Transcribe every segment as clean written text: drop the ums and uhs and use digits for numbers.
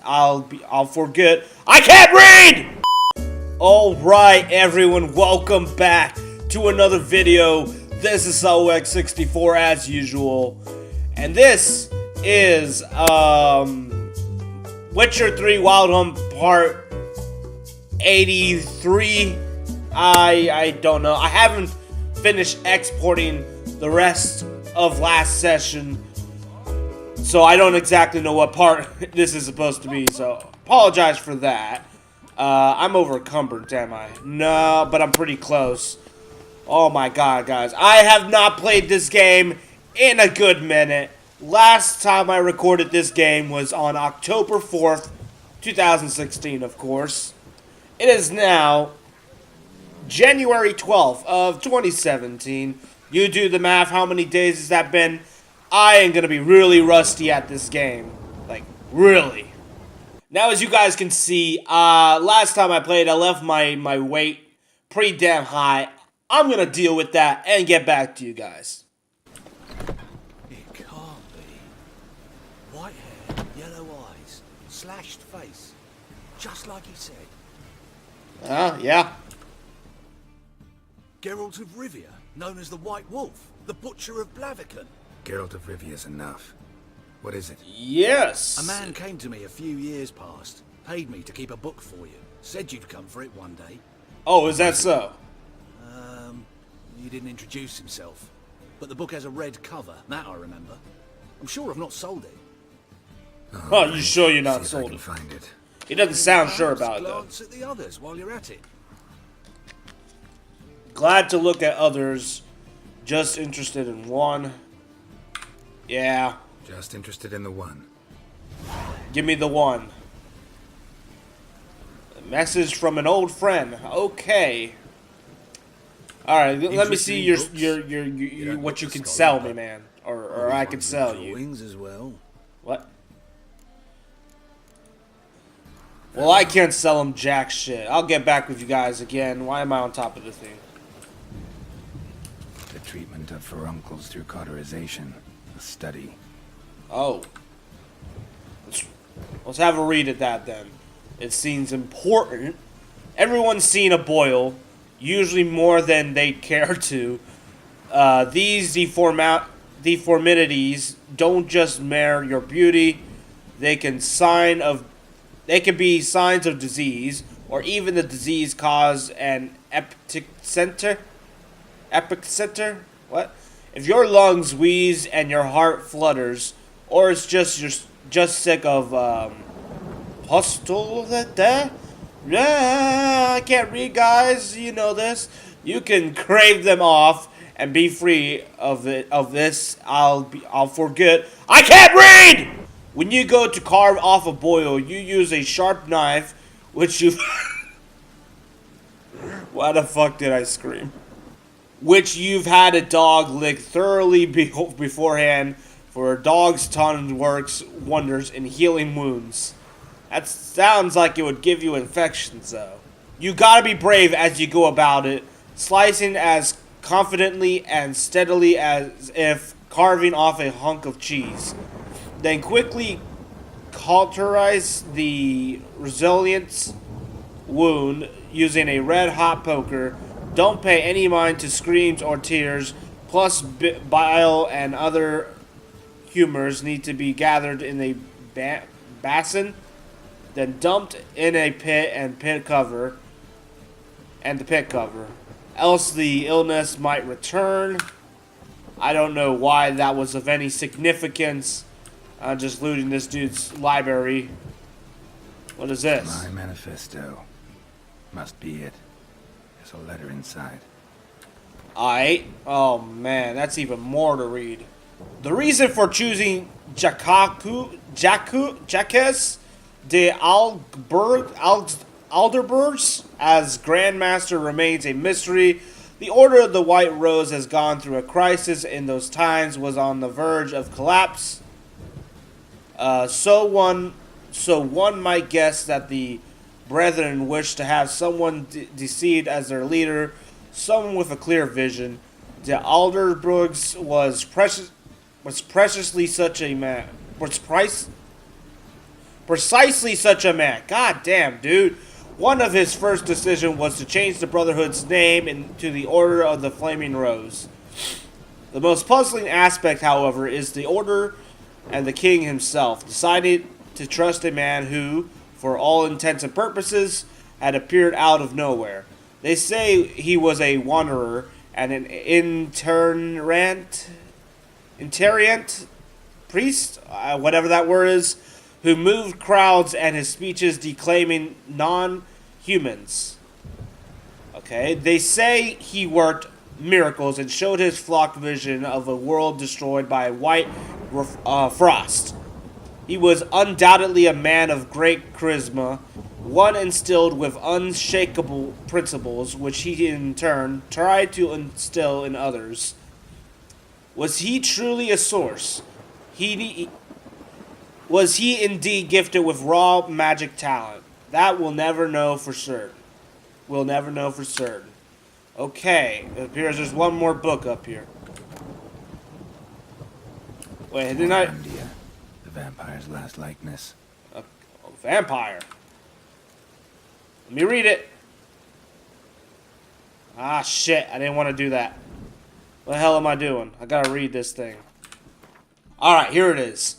I'll forget. I can't read! Alright everyone, welcome back to another video. This is SoX64 as usual. And this is Witcher 3 Wild Hunt Part 83. I don't know. I haven't finished exporting the rest of last session, so I don't exactly know what part this is supposed to be, so apologize for that. I'm overcumbered, am I? No, but I'm pretty close. Oh my god, guys. I have not played this game in a good minute. Last time I recorded this game was on October 4th, 2016, of course. It is now January 12th of 2017. You do the math, how many days has that been? I am gonna be really rusty at this game. Like, really. Now, as you guys can see, last time I played, I left my weight pretty damn high. I'm gonna deal with that and get back to you guys. It can't be. White hair, yellow eyes, slashed face. Just like he said. Yeah. Geralt of Rivia, known as the White Wolf, the Butcher of Blaviken. Geralt of Rivia's enough. What is it? Yes. A man came to me a few years past, paid me to keep a book for you, said you'd come for it one day. Oh, is that so? He didn't introduce himself, but the book has a red cover, that I remember. I'm sure I've not sold it. Oh, you sure you're not See if I sold can it? find it. He doesn't sound sure about it, though. Glance at the others while you're at it. Glad to look at others. Just interested in one. Yeah. Just interested in the one. Give me the one. A message from an old friend. Okay. All right. Let me see your what you can sell me, man, or I can sell you. Drawings as well. What? Well, I can't sell him jack shit. I'll get back with you guys again. Why am I on top of the thing? The treatment of furuncles through cauterization. A study. Oh. Let's have a read at that then. It seems important. Everyone's seen a boil, usually more than they care to. These deformities don't just mar your beauty. They can be signs of disease, or even the disease cause an epicenter. What? If your lungs wheeze and your heart flutters, or it's just you're just sick of pustule that. Yeah, I can't read, guys. You know this. You can crave them off and be free of it. Of this, I'll forget. I can't read. When you go to carve off a boil, you use a sharp knife, which you. Why the fuck did I scream? Which you've had a dog lick thoroughly beforehand, for a dog's tongue works wonders in healing wounds. That sounds like it would give you infections, though. You gotta be brave as you go about it, slicing as confidently and steadily as if carving off a hunk of cheese. Then quickly cauterize the resilience wound using a red-hot poker. Don't pay any mind to screams or tears, plus bile and other humors need to be gathered in a basin, then dumped in a pit and the pit cover. Else the illness might return. I don't know why that was of any significance. I'm just looting this dude's library. What is this? My manifesto. Must be it. There's a letter inside. Aight. Oh man, that's even more to read. The reason for choosing Jacques de Alderburgs as Grandmaster remains a mystery. The Order of the White Rose has gone through a crisis in those times, was on the verge of collapse. So one might guess that the Brethren wished to have someone deceived as their leader, someone with a clear vision. De Alderburgs was preciously such a man. Precisely such a man. God damn, dude. One of his first decisions was to change the Brotherhood's name into the Order of the Flaming Rose. The most puzzling aspect, however, is the Order and the King himself decided to trust a man who, for all intents and purposes, had appeared out of nowhere. They say he was a wanderer and an itinerant priest, whatever that word is, who moved crowds and his speeches declaiming non-humans. Okay, they say he worked miracles and showed his flock vision of a world destroyed by white frost. He was undoubtedly a man of great charisma, one instilled with unshakable principles, which he in turn tried to instill in others. Was he truly a source? Was he indeed gifted with raw magic talent? That we'll never know for certain. We'll never know for certain. Okay, it appears there's one more book up here. Wait, didn't I... India, the vampire's last likeness. A vampire. Let me read it. Ah, shit. I didn't want to do that. What the hell am I doing? I gotta read this thing. Alright, here it is.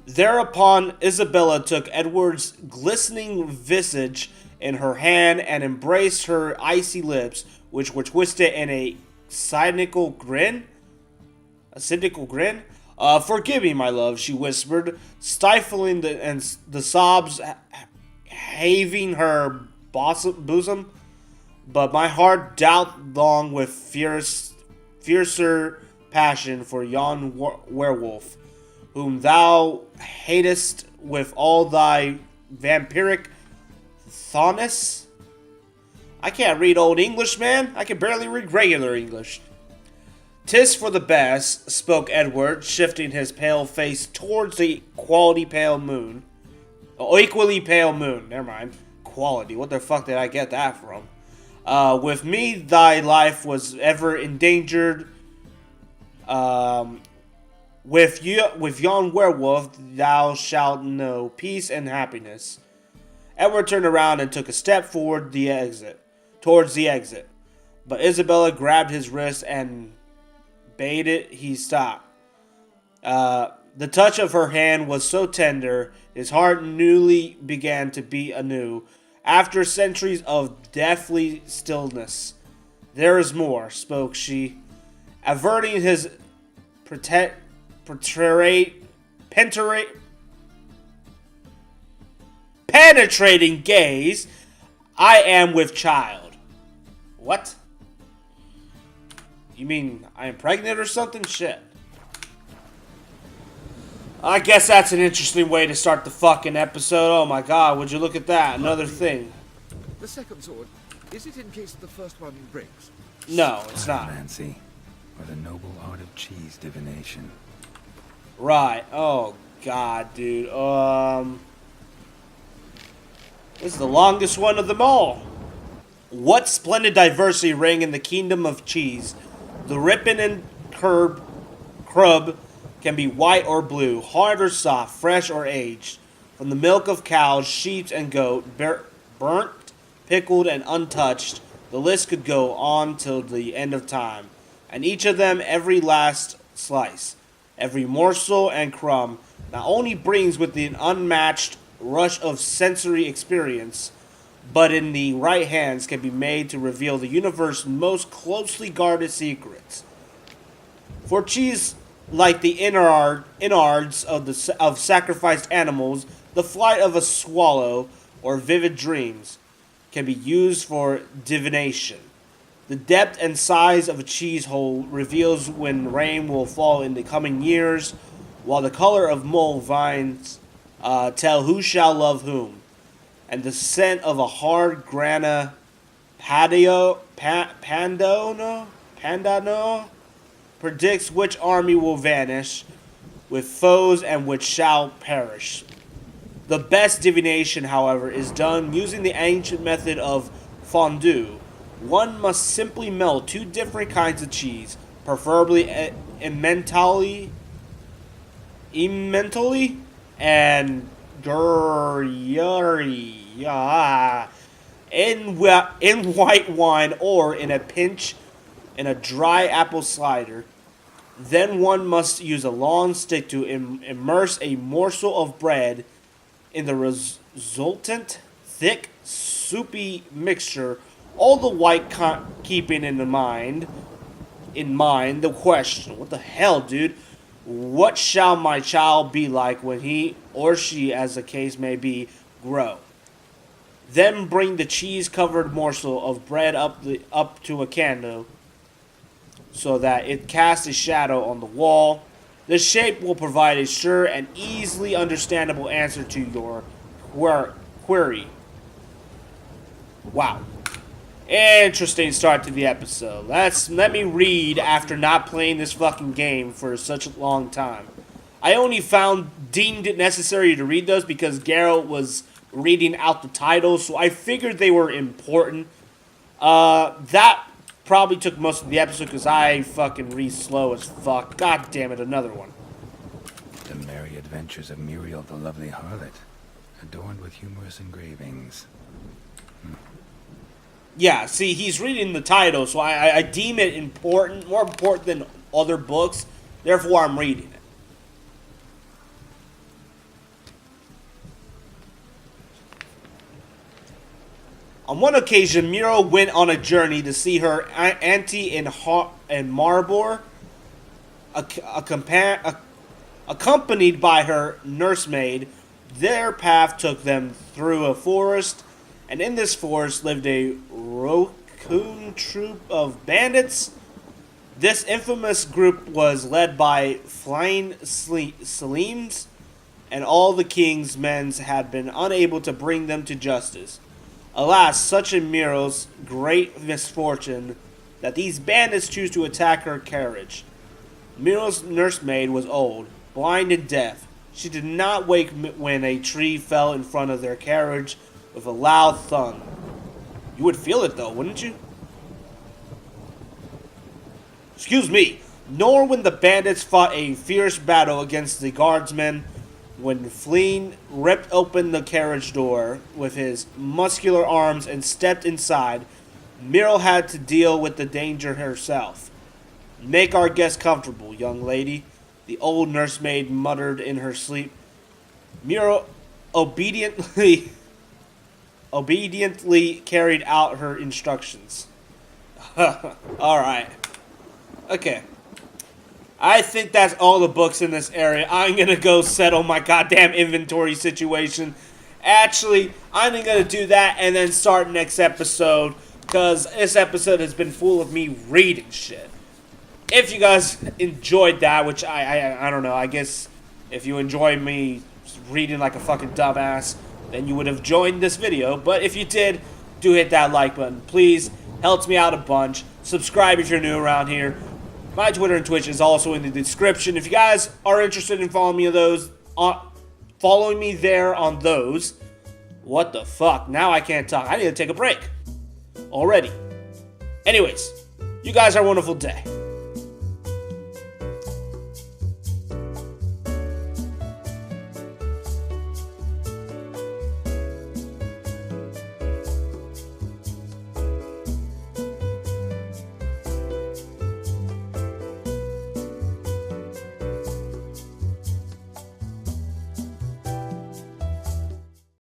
Thereupon Isabella took Edward's glistening visage in her hand and embraced her icy lips, which were twisted in a cynical grin? A cynical grin? Forgive me, my love, she whispered, stifling the sobs having her bosom. But my heart doubt long with fiercer passion for yon werewolf, whom thou hatest with all thy vampiric thoughts. I can't read Old English, man. I can barely read regular English. 'Tis for the best, spoke Edward, shifting his pale face towards the equally pale moon. Never mind. Quality. What the fuck did I get that from? With me, thy life was ever endangered. With yon werewolf, thou shalt know peace and happiness. Edward turned around and took a step towards the exit. But Isabella grabbed his wrist and bade he stop. The touch of her hand was so tender, his heart newly began to beat anew. After centuries of deathly stillness, there is more, spoke she, averting his penetrating gaze. I am with child. What? You mean I am pregnant or something? Shit. I guess that's an interesting way to start the fucking episode. Oh my god, would you look at that? Another thing. The second sword, is it in case the first one breaks? No, it's not. Fancy, or the noble art of cheese divination. Right. Oh god, dude. This is the longest one of them all. What splendid diversity rang in the kingdom of cheese. The rippin' and crub can be white or blue, hard or soft, fresh or aged. From the milk of cows, sheep, and goat, burnt, pickled, and untouched, the list could go on till the end of time. And each of them, every last slice, every morsel and crumb, not only brings with it an unmatched rush of sensory experience, but in the right hands can be made to reveal the universe's most closely guarded secrets. For cheese, like the innards of sacrificed animals, the flight of a swallow, or vivid dreams, can be used for divination. The depth and size of a cheese hole reveals when rain will fall in the coming years, while the color of mull vines tell who shall love whom, and the scent of a hard grana pandano predicts which army will vanish with foes and which shall perish. The best divination, however, is done using the ancient method of fondue. One must simply melt two different kinds of cheese, preferably emmentality, and in white wine or in a pinch in a dry apple cider. Then one must use a long stick to immerse a morsel of bread in the resultant thick, soupy mixture, all the white keeping in mind the question, what the hell, dude? What shall my child be like when he or she, as the case may be, grow? Then bring the cheese-covered morsel of bread up to a candle, so that it casts a shadow on the wall. The shape will provide a sure and easily understandable answer to your query. Wow. Interesting start to the episode. Let me read after not playing this fucking game for such a long time. I only deemed it necessary to read those because Geralt was reading out the titles, so I figured they were important. That probably took most of the episode because I fucking read slow as fuck. God damn it, another one. The merry adventures of Muriel the lovely harlot, adorned with humorous engravings. Yeah, see, he's reading the title, so I deem it important, more important than other books. Therefore, I'm reading it. On one occasion, Muriel went on a journey to see her auntie in Maribor, accompanied by her nursemaid. Their path took them through a forest, and in this forest lived a raccoon troop of bandits. This infamous group was led by flying Selims, and all the king's men had been unable to bring them to justice. Alas, such a Muriel's great misfortune that these bandits choose to attack her carriage. Muriel's nursemaid was old, blind and deaf. She did not wake when a tree fell in front of their carriage with a loud thud. You would feel it though, wouldn't you? Excuse me. Nor when the bandits fought a fierce battle against the guardsmen. When Flynn ripped open the carriage door with his muscular arms and stepped inside, Muriel had to deal with the danger herself. Make our guest comfortable, young lady, the old nursemaid muttered in her sleep. Muriel obediently carried out her instructions. Alright. Okay. I think that's all the books in this area. I'm going to go settle my goddamn inventory situation. Actually, I'm going to do that and then start next episode, because this episode has been full of me reading shit. If you guys enjoyed that, which I don't know, I guess if you enjoy me reading like a fucking dumbass, then you would have joined this video. But if you did, do hit that like button. Please, helps me out a bunch. Subscribe if you're new around here. My Twitter and Twitch is also in the description. If you guys are interested in following me there on those. What the fuck? Now I can't talk. I need to take a break already. Anyways, you guys have a wonderful day.